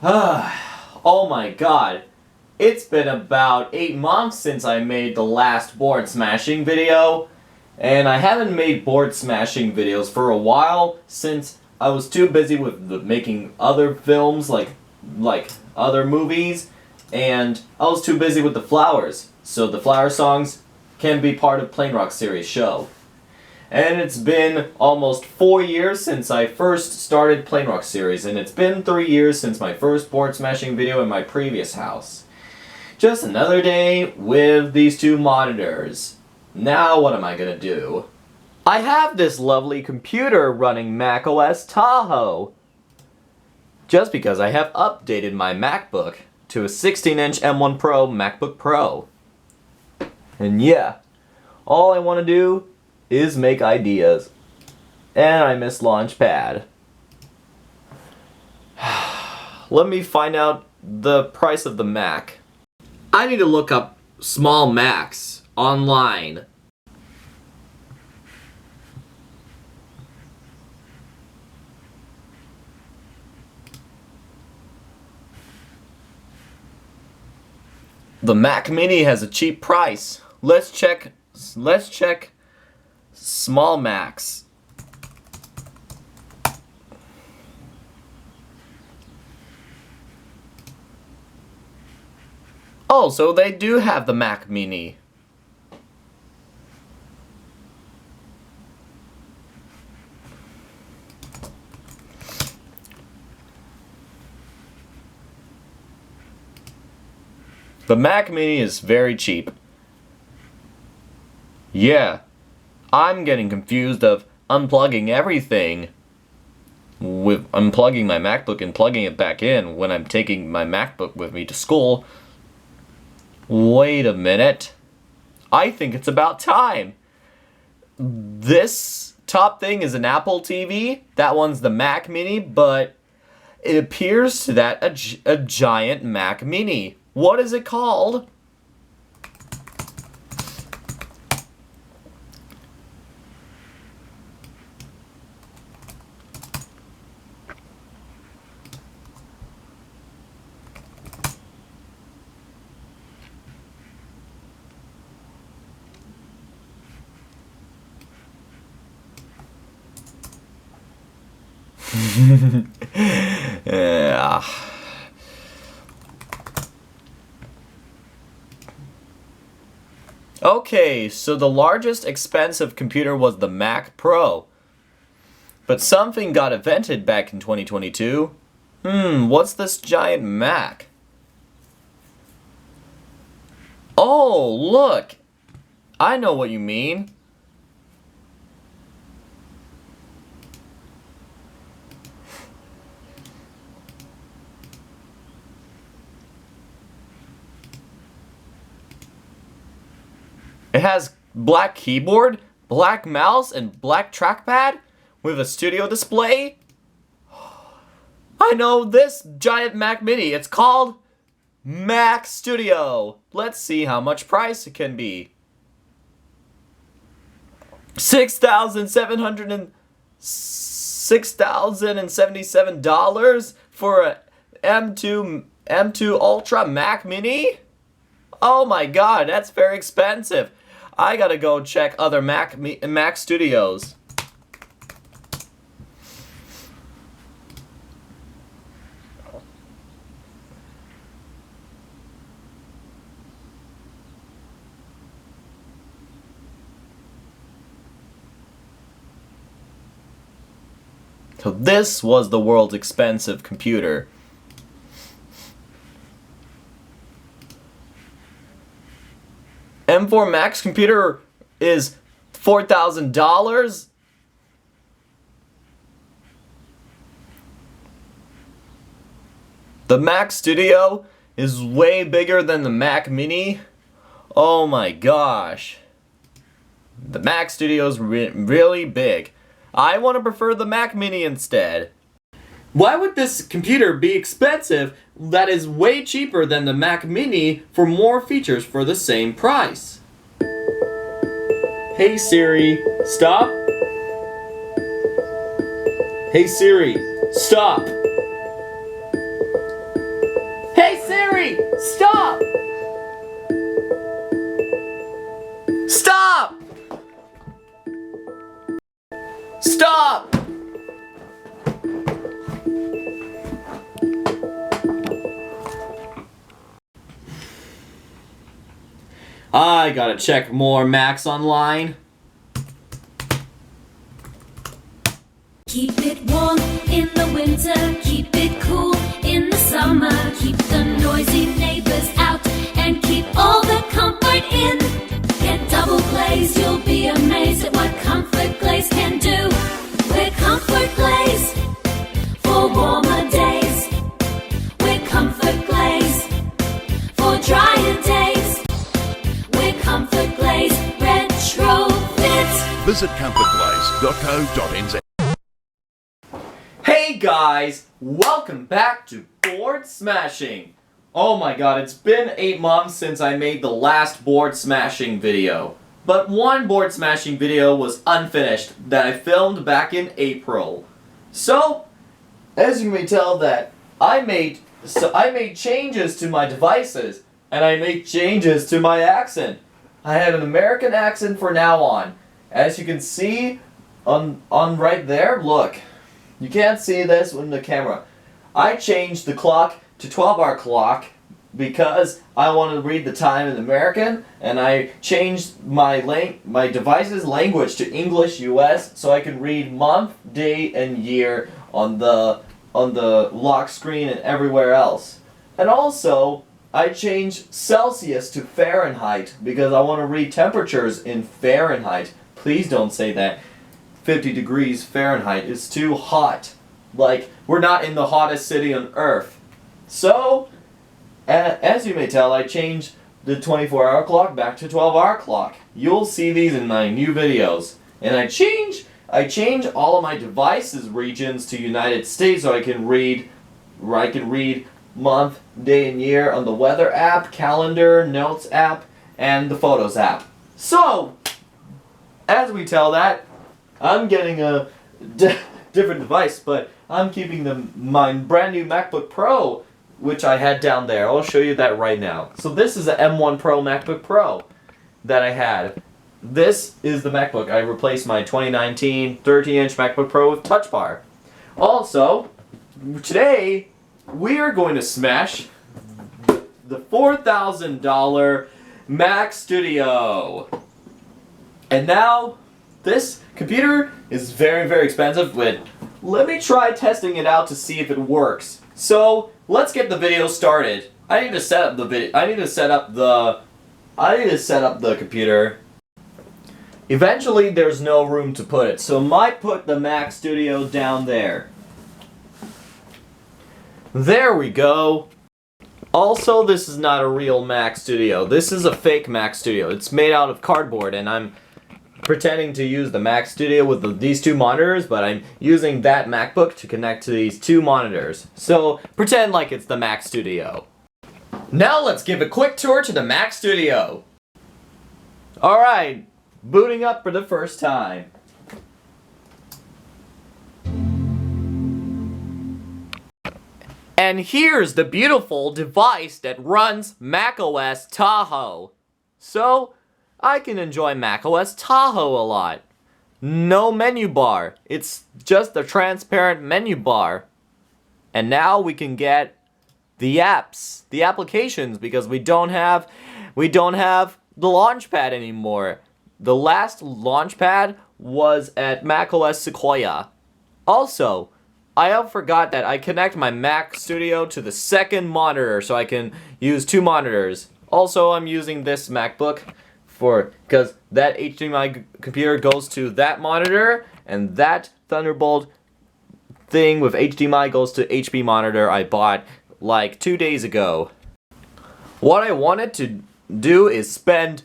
Oh my god. It's been about 8 months since I made the last board smashing video. And I haven't made board smashing videos for a while since I was too busy with making other films like other movies. And I was too busy with the flowers. So the flower songs can be part of Plain Rock series show. And it's been almost 4 years since I first started Plain Rock series, and it's been 3 years since my first board smashing video in my previous house. Just another day with these two monitors. Now what am I gonna do? I have this lovely computer running macOS Tahoe. Just because I have updated my MacBook to a 16-inch M1 Pro MacBook Pro. And yeah, all I want to do is make ideas. And I miss Launchpad. Let me find out the price of the Mac. I need to look up small Macs online. The Mac Mini has a cheap price. Let's check small Macs. Oh, so they do have the Mac Mini. The Mac Mini is very cheap. Yeah, I'm getting confused of unplugging everything with unplugging my MacBook and plugging it back in when I'm taking my MacBook with me to school. Wait a minute. I think it's about time. This top thing is an Apple TV. That one's the Mac Mini, but it appears to that a giant Mac Mini. What is it called? Yeah. Okay, so the largest expensive computer was the Mac Pro. But something got invented back in 2022. What's this giant Mac? Oh, look! I know what you mean. It has black keyboard, black mouse, and black trackpad with a studio display. I know this giant Mac Mini. It's called Mac Studio. Let's see how much price it can be. $6,77 for a M2 Ultra Mac Mini? Oh my god, that's very expensive. I gotta go check other Mac Studios. So this was the world's expensive computer. M4 Max computer is $4,000. The Mac Studio is way bigger than the Mac Mini. Oh my gosh. The Mac Studio is really big. I want to prefer the Mac Mini instead. Why would this computer be expensive that is way cheaper than the Mac Mini for more features for the same price? Hey Siri, stop. Hey Siri, stop. Hey Siri! Stop! Stop! Stop! I gotta check more Macs online. Keep it warm in the winter, keep it cool in the summer. Keep the noisy neighbors out and keep all the comfort in. Get double glazed, you'll be amazed at what Comfort Glaze can do. We're Comfort Glaze for warmer days. We're Comfort Glaze for drier days. We're Comfort Glaze retrofit. Visit comfortglaze.co.nz. Hey guys, welcome back to Board Smashing. Oh my god, it's been 8 months since I made the last board smashing video. But one board smashing video was unfinished that I filmed back in April. So, as you may tell that I made changes to my devices and I made changes to my accent. I have an American accent from now on. As you can see on right there, look. You can't see this in the camera. I changed the clock to 12-hour clock because I wanted to read the time in American, and I changed my device's language to English US so I can read month, day, and year on the lock screen and everywhere else. And also, I changed Celsius to Fahrenheit because I want to read temperatures in Fahrenheit. Please don't say that. 50 degrees Fahrenheit is too hot. Like, we're not in the hottest city on Earth. So, as you may tell, I changed the 24-hour clock back to 12-hour clock. You'll see these in my new videos. And I change all of my devices regions to United States so I can read month, day, and year on the weather app, calendar, notes app, and the photos app. So, as we tell that, I'm getting a different device, but I'm keeping my brand new MacBook Pro, which I had down there. I'll show you that right now. So this is the M1 Pro MacBook Pro that I had. This is the MacBook. I replaced my 2019 13-inch MacBook Pro with Touch Bar. Also, today we are going to smash the $4,000 Mac Studio. And now, this computer is very, very expensive, but let me try testing it out to see if it works. So, let's get the video started. I need to set up the computer. Eventually, there's no room to put it, so I might put the Mac Studio down there. There we go. Also, this is not a real Mac Studio. This is a fake Mac Studio. It's made out of cardboard, and I'm pretending to use the Mac Studio with these two monitors, but I'm using that MacBook to connect to these two monitors. So, pretend like it's the Mac Studio. Now let's give a quick tour to the Mac Studio. Alright, booting up for the first time. And here's the beautiful device that runs macOS Tahoe. So, I can enjoy macOS Tahoe a lot. No menu bar. It's just a transparent menu bar. And now we can get the apps, the applications, because we don't have the Launchpad anymore. The last Launchpad was at macOS Sequoia. Also, I forgot that I connect my Mac Studio to the second monitor so I can use two monitors. Also, I'm using this MacBook because that HDMI computer goes to that monitor, and that Thunderbolt thing with HDMI goes to HP monitor I bought like 2 days ago. What I wanted to do is spend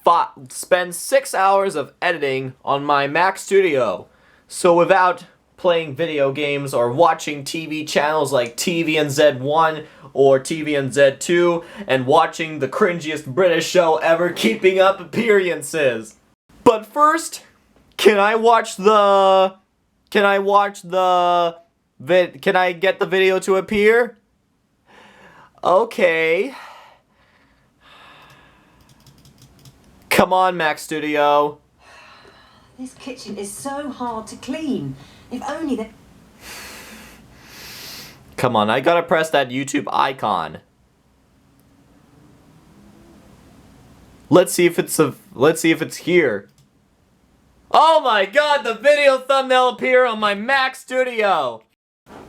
6 hours of editing on my Mac Studio. So without playing video games or watching TV channels like TVNZ1 or TVNZ2 and watching the cringiest British show ever, Keeping Up Appearances. But first, can I get the video to appear? Okay. Come on, Mac Studio. This kitchen is so hard to clean. If only the... Come on, I gotta press that YouTube icon. Let's see if it's here. Oh my god, the video thumbnail appeared on my Mac Studio.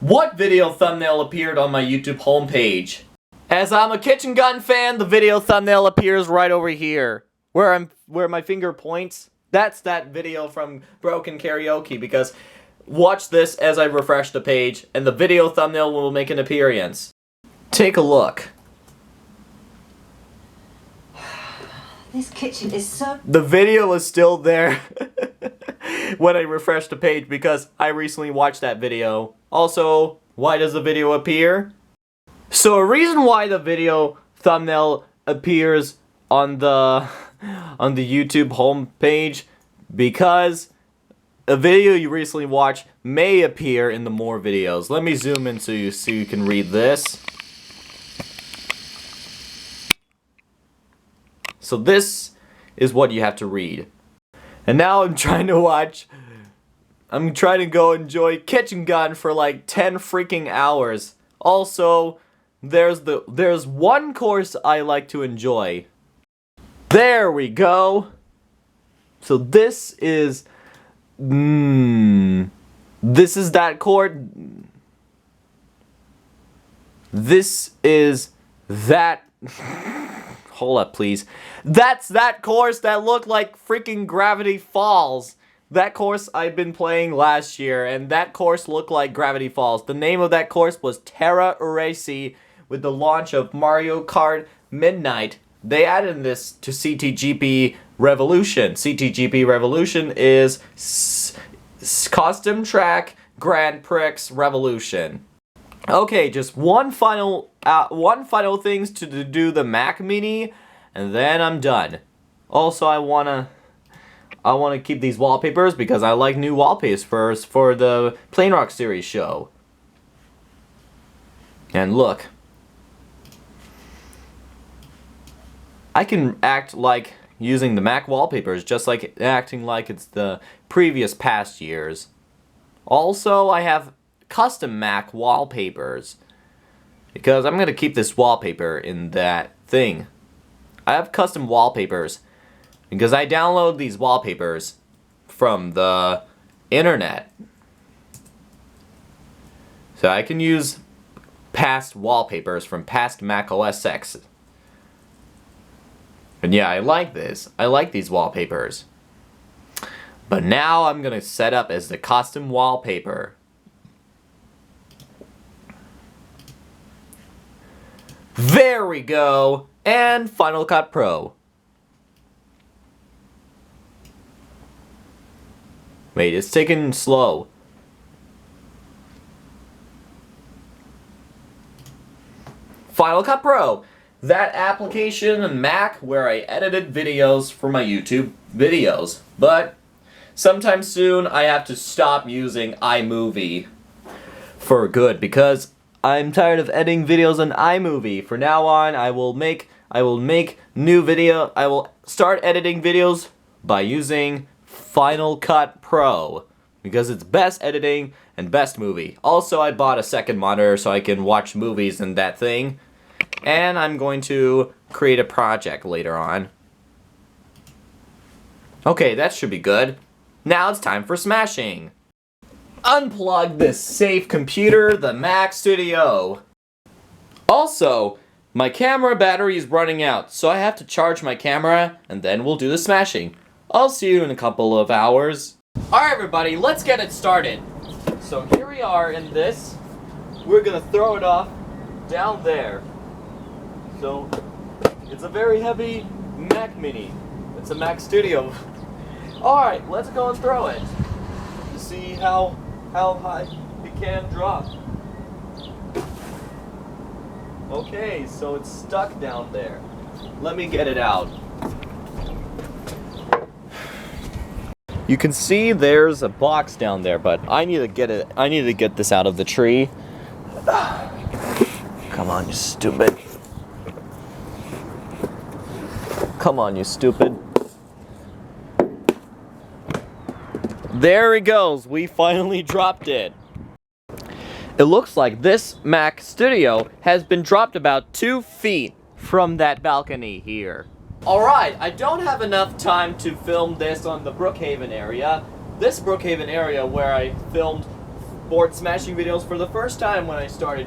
What video thumbnail appeared on my YouTube homepage? As I'm a Kitchen Gun fan, the video thumbnail appears right over here. Where my finger points. That's that video from Broken Karaoke, because watch this as I refresh the page and the video thumbnail will make an appearance. Take a look. This kitchen is so... The video is still there when I refresh the page because I recently watched that video. Also, why does the video appear? So a reason why the video thumbnail appears on the YouTube homepage, because a video you recently watched may appear in the more videos. Let me zoom in so you can read this. So this is what you have to read. And now I'm trying to go enjoy Kitchen Gun for like 10 freaking hours. Also, there's one course I like to enjoy. There we go. So this is that course. This is that. Hold up, please. That's that course that looked like freaking Gravity Falls. That course I've been playing last year, and that course looked like Gravity Falls. The name of that course was Terra Erasi. With the launch of Mario Kart Midnight, they added this to CTGP Revolution. CTGP Revolution is Custom Track Grand Prix Revolution. Okay, just one final things to do the Mac Mini, and then I'm done. Also, I wanna keep these wallpapers because I like new wallpapers for the Plane Rock series show. And look, I can act like using the Mac wallpapers just like acting like it's the previous past years. Also, I have custom Mac wallpapers because I'm gonna keep this wallpaper in that thing. I have custom wallpapers because I download these wallpapers from the internet, so I can use past wallpapers from past Mac OS X. And yeah, I like this. I like these wallpapers. But now I'm gonna set up as the custom wallpaper. There we go! And Final Cut Pro. Wait, it's taking slow. Final Cut Pro. That application in Mac where I edited videos for my YouTube videos. But sometime soon I have to stop using iMovie for good because I'm tired of editing videos on iMovie. For now on, I will start editing videos by using Final Cut Pro because it's best editing and best movie. Also, I bought a second monitor so I can watch movies and that thing. And I'm going to create a project later on. Okay, that should be good. Now it's time for smashing. Unplug this safe computer, the Mac Studio. Also, my camera battery is running out, so I have to charge my camera, and then we'll do the smashing. I'll see you in a couple of hours. Alright everybody, let's get it started. So here we are in this. We're gonna throw it off down there. So, it's a very heavy Mac Mini. It's a Mac Studio. Alright, let's go and throw it. To see how high it can drop. Okay, so it's stuck down there. Let me get it out. You can see there's a box down there, but I need to get this out of the tree. Come on, you stupid. Come on, you stupid. There it goes. We finally dropped it. It looks like this Mac Studio has been dropped about 2 feet from that balcony here. Alright, I don't have enough time to film this on the Brookhaven area. This Brookhaven area where I filmed board smashing videos for the first time when I started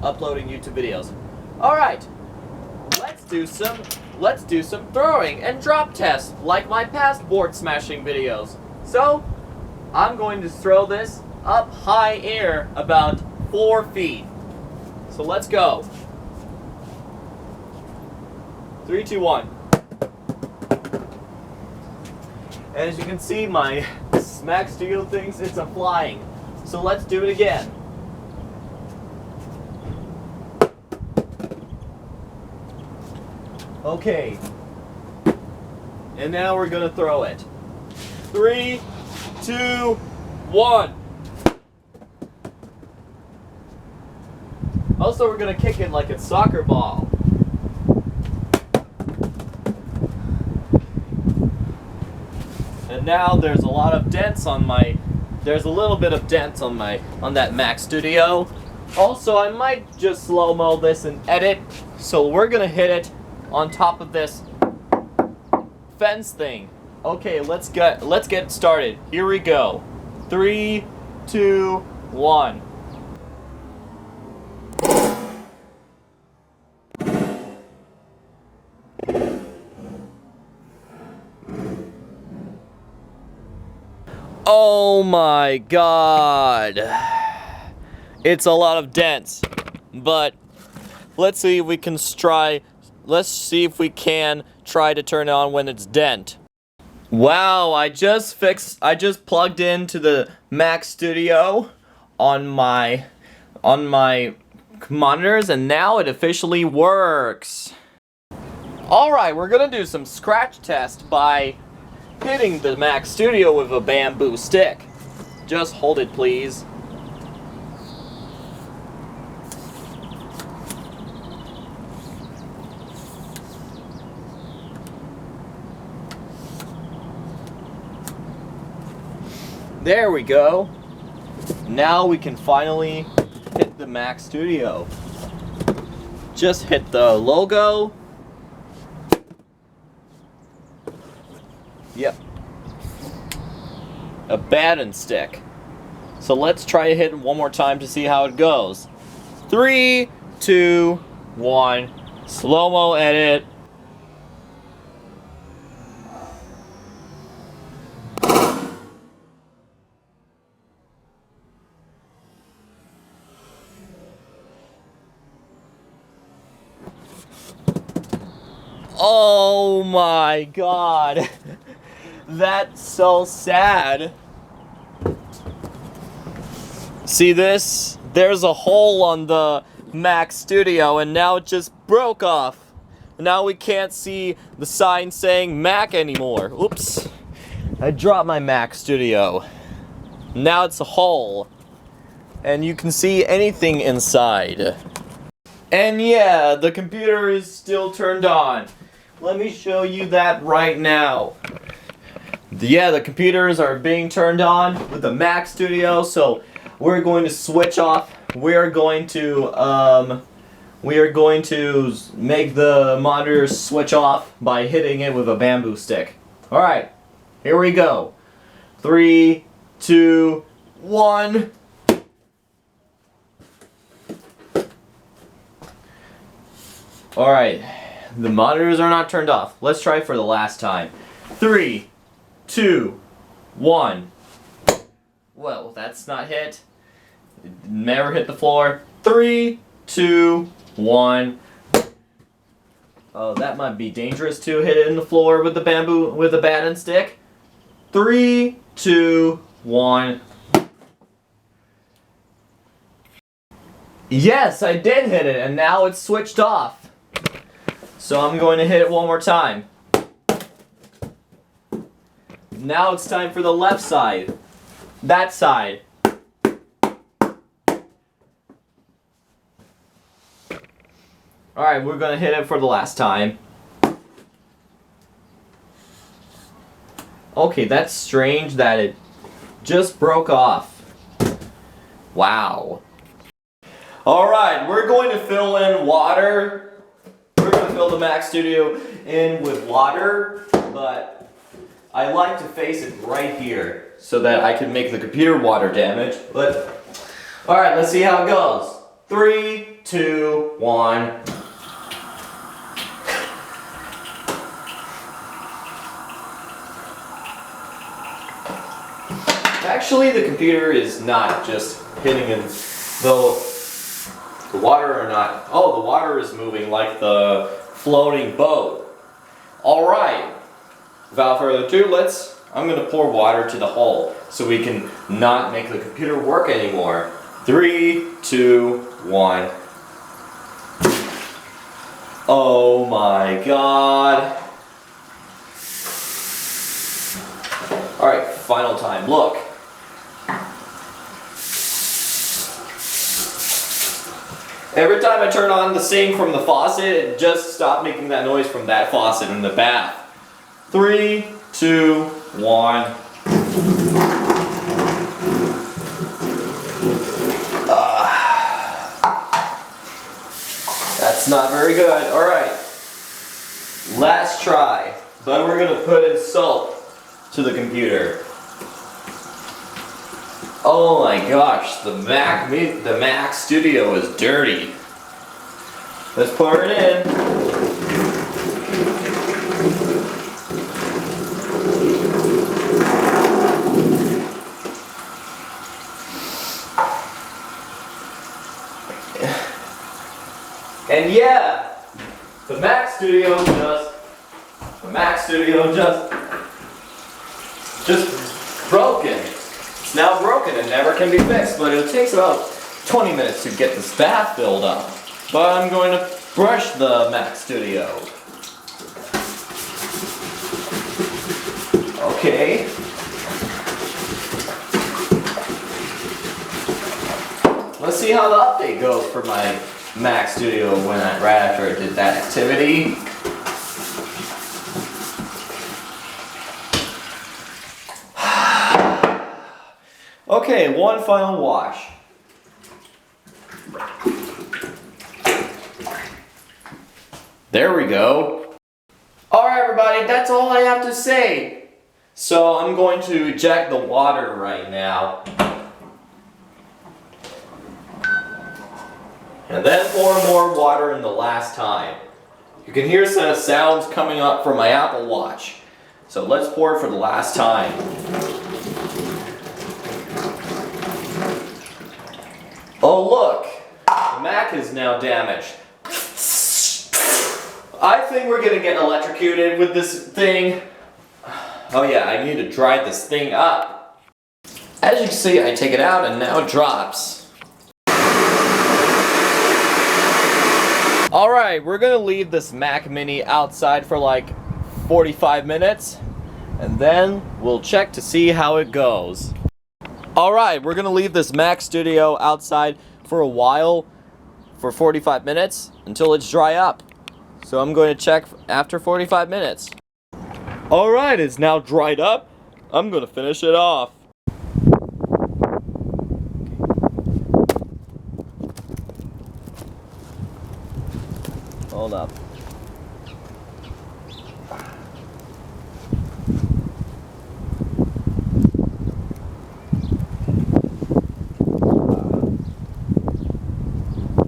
uploading YouTube videos. Alright, let's do some throwing and drop tests like my past board smashing videos. So, I'm going to throw this up high air about 4 feet. So let's go. 3, 2, 1. As you can see, my Mac Studio thinks it's a flying. So let's do it again. Okay. And now we're gonna throw it. 3, 2, 1. Also, we're gonna kick it like it's soccer ball. And now there's a lot of dents on there's a little bit of dents on that Mac Studio. Also, I might just slow-mo this and edit. So we're gonna hit it on top of this fence thing. Okay, let's get started. Here we go. 3, 2, 1. Oh my god. It's a lot of dents. But let's see if we can try to turn it on when it's dent. Wow, I just plugged into the Mac Studio on my monitors and now it officially works. Alright, we're gonna do some scratch test by hitting the Mac Studio with a bamboo stick. Just hold it, please. There we go. Now we can finally hit the Mac Studio. Just hit the logo. Yep. A baton stick. So let's try to hit it one more time to see how it goes. 3, 2, 1. Slow-mo edit. Oh my god. That's so sad. See this? There's a hole on the Mac Studio and now it just broke off. Now we can't see the sign saying Mac anymore. Oops. I dropped my Mac Studio. Now it's a hole. And you can see anything inside. And yeah, the computer is still turned on. Let me show you that right now. Yeah, the computers are being turned on with the Mac Studio, so we're going to switch off. We are going to make the monitors switch off by hitting it with a bamboo stick. Alright, here we go. 3, 2, 1. Alright, the monitors are not turned off. Let's try for the last time. 3, 2, 1. Well, that's not hit. It never hit the floor. 3, 2, 1. Oh, that might be dangerous to hit it in the floor with the baton stick. 3, 2, 1. Yes, I did hit it, and now it's switched off. So I'm going to hit it one more time. Now it's time for the left side. That side. Alright, we're going to hit it for the last time. Okay, that's strange that it just broke off. Wow. Alright, we're going to fill in water. We're going to fill the Mac Studio in with water, but I like to face it right here so that I can make the computer water damage. But alright, let's see how it goes. 3, 2, 1. Actually, the computer is not just hitting it, though the water or not. Oh, the water is moving like the floating boat. Alright, without further ado, I'm going to pour water to the hole so we can not make the computer work anymore. 3, 2, 1. Oh my god. Alright, final time. Look. Every time I turn on the sink from the faucet, it just stopped making that noise from that faucet in the bath. 3, 2, 1. That's not very good. Alright. Last try. But we're going to put in salt to the computer. Oh my gosh, the Mac Studio is dirty. Let's pour it in. And yeah, the Mac Studio just broken. It's now broken and never can be fixed, but it takes about 20 minutes to get this bath filled up. But I'm going to brush the Mac Studio. Okay. Let's see how the update goes for my Mac Studio right after I did that activity. Okay, one final wash. There we go. Alright everybody, that's all I have to say. So I'm going to eject the water right now. And then pour more water in the last time. You can hear some sounds coming up from my Apple Watch. So let's pour it for the last time. Oh look, the Mac is now damaged. I think we're gonna get electrocuted with this thing. Oh yeah, I need to dry this thing up. As you can see, I take it out and now it drops. Alright, we're gonna leave this Mac Mini outside for like 45 minutes and then we'll check to see how it goes. Alright, we're gonna leave this Mac Studio outside for a while, for 45 minutes, until it's dry up. So I'm going to check after 45 minutes. Alright, it's now dried up. I'm gonna finish it off. Hold up.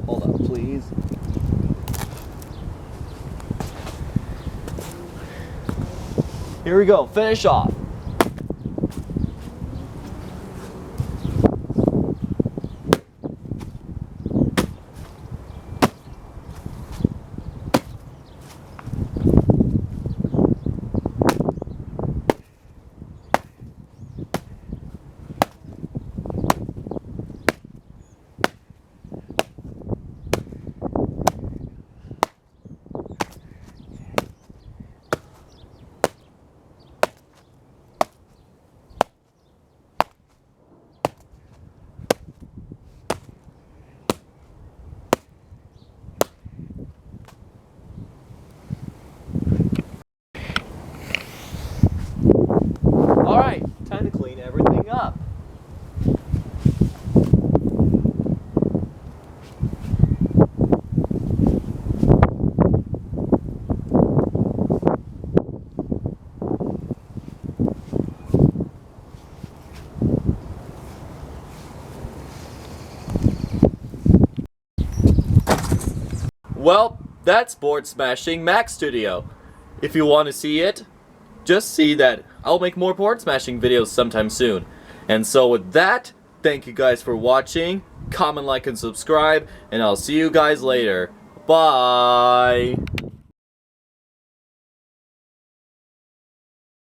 Hold up, please. Here we go, finish off. well, that's Board Smashing Mac Studio. If you want to see it, just see that I'll make more board smashing videos sometime soon. And so with that, thank you guys for watching. Comment, like, and subscribe, and I'll see you guys later. Bye!